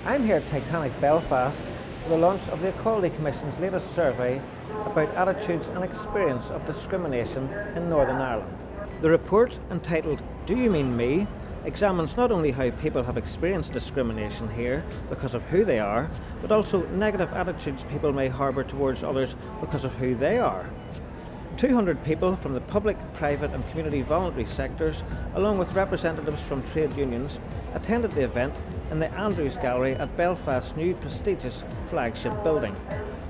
I'm here at Titanic Belfast for the launch of the Equality Commission's latest survey about attitudes and experience of discrimination in Northern Ireland. The report, entitled Do You Mean Me?, examines not only how people have experienced discrimination here because of who they are, but also negative attitudes people may harbour towards others because of who they are. 200 people from the public, private and community voluntary sectors, along with representatives from trade unions, attended the event in the Andrews Gallery at Belfast's new prestigious flagship building.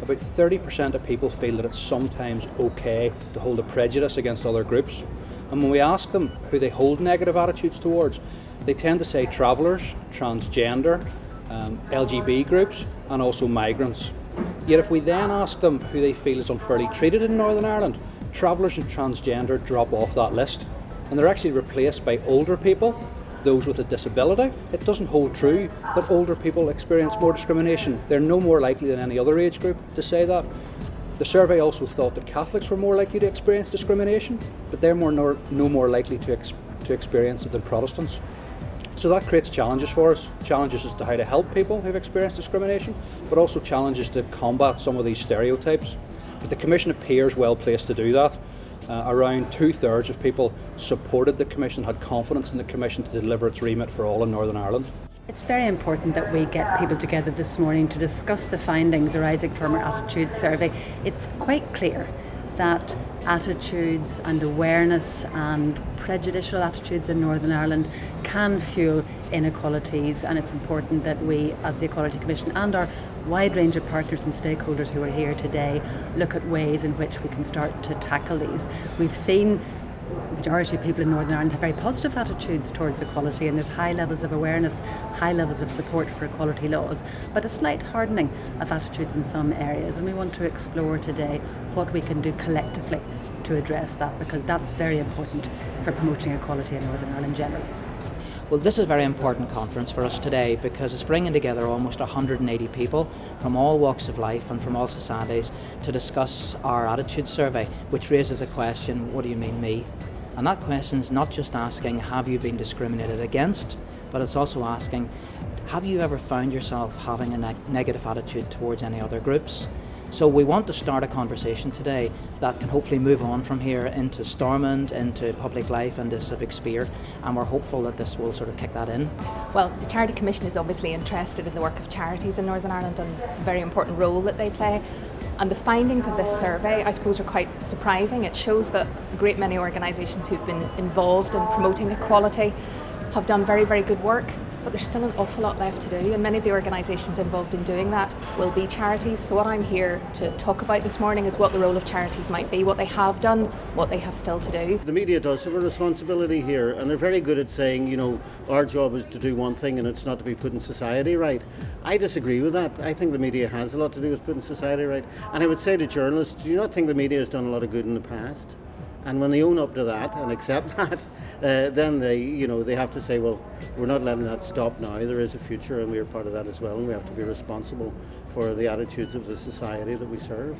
About 30% of people feel that it's sometimes okay to hold a prejudice against other groups. And when we ask them who they hold negative attitudes towards, they tend to say travellers, transgender, LGBT groups and also migrants. Yet if we then ask them who they feel is unfairly treated in Northern Ireland, travellers and transgender drop off that list, and they're actually replaced by older people, those with a disability. It doesn't hold true that older people experience more discrimination. They're no more likely than any other age group to say that. The survey also thought that Catholics were more likely to experience discrimination, but they're no more likely to experience it than Protestants. So that creates challenges for us, challenges as to how to help people who've experienced discrimination, but also challenges to combat some of these stereotypes. But the Commission appears well placed to do that. Around 2/3 of people supported the Commission, had confidence in the Commission to deliver its remit for all in Northern Ireland. It's very important that we get people together this morning to discuss the findings arising from our attitude survey. It's quite clear that attitudes and awareness and prejudicial attitudes in Northern Ireland can fuel inequalities, and it's important that we, as the Equality Commission and our wide range of partners and stakeholders who are here today, look at ways in which we can start to tackle these. We've seen the majority of people in Northern Ireland have very positive attitudes towards equality, and there's high levels of awareness, high levels of support for equality laws, but a slight hardening of attitudes in some areas, and we want to explore today what we can do collectively to address that, because that's very important for promoting equality in Northern Ireland generally. Well, this is a very important conference for us today because it's bringing together almost 180 people from all walks of life and from all societies to discuss our attitude survey, which raises the question, what do you mean me? And that question is not just asking, have you been discriminated against, but it's also asking, have you ever found yourself having a negative attitude towards any other groups? So we want to start a conversation today that can hopefully move on from here into Stormont, into public life and the civic sphere, and we're hopeful that this will sort of kick that in. Well, the Charity Commission is obviously interested in the work of charities in Northern Ireland and the very important role that they play. And the findings of this survey, I suppose, are quite surprising. It shows that a great many organisations who've been involved in promoting equality have done very, very good work, but there's still an awful lot left to do, and many of the organisations involved in doing that will be charities. So what I'm here to talk about this morning is what the role of charities might be, what they have done, what they have still to do. The media does have a responsibility here, and they're very good at saying, you know, our job is to do one thing and it's not to be putting society right. I disagree with that. I think the media has a lot to do with putting society right. And I would say to journalists, do you not think the media has done a lot of good in the past? And when they own up to that and accept that, then they have to say, well, we're not letting that stop now. There is a future, and we are part of that as well, and we have to be responsible for the attitudes of the society that we serve.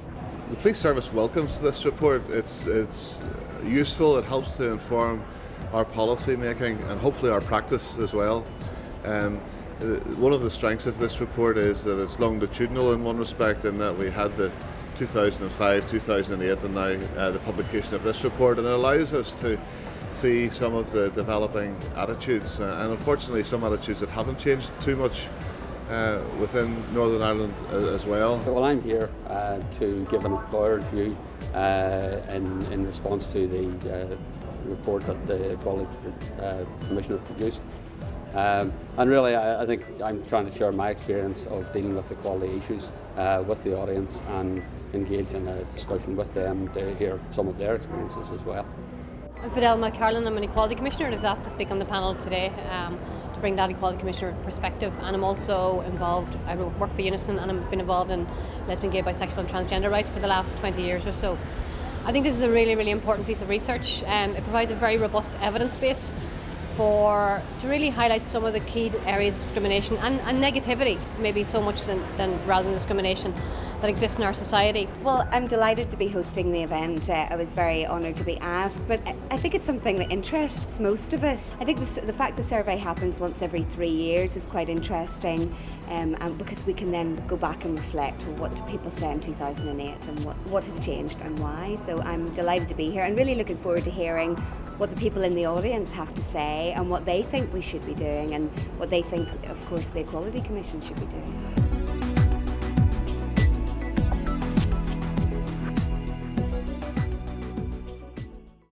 The police service welcomes this report. It's useful. It helps to inform our policy making and hopefully our practice as well. One of the strengths of this report is that it's longitudinal in one respect, in that we had the 2005, 2008 and now the publication of this report, and it allows us to see some of the developing attitudes and unfortunately some attitudes that haven't changed too much within Northern Ireland as well. Well, I'm here to give an employer's view in response to the report that the Equality Commission has produced. And really I think I'm trying to share my experience of dealing with equality issues with the audience and engage in a discussion with them to hear some of their experiences as well. I'm Fidelma, Carolan. I'm an Equality Commissioner and I was asked to speak on the panel today to bring that Equality Commissioner perspective, and I'm also involved, I work for Unison and I've been involved in lesbian, gay, bisexual and transgender rights for the last 20 years or so. I think this is a really, really important piece of research. It provides a very robust evidence base to really highlight some of the key areas of discrimination and negativity, maybe so much than rather than discrimination, that exists in our society. Well, I'm delighted to be hosting the event. I was very honoured to be asked, but I think it's something that interests most of us. I think the fact the survey happens once every 3 years is quite interesting, and because we can then go back and reflect, well, what did people say in 2008 and what has changed and why. So I'm delighted to be here and really looking forward to hearing what the people in the audience have to say and what they think we should be doing and what they think, of course, the Equality Commission should be doing.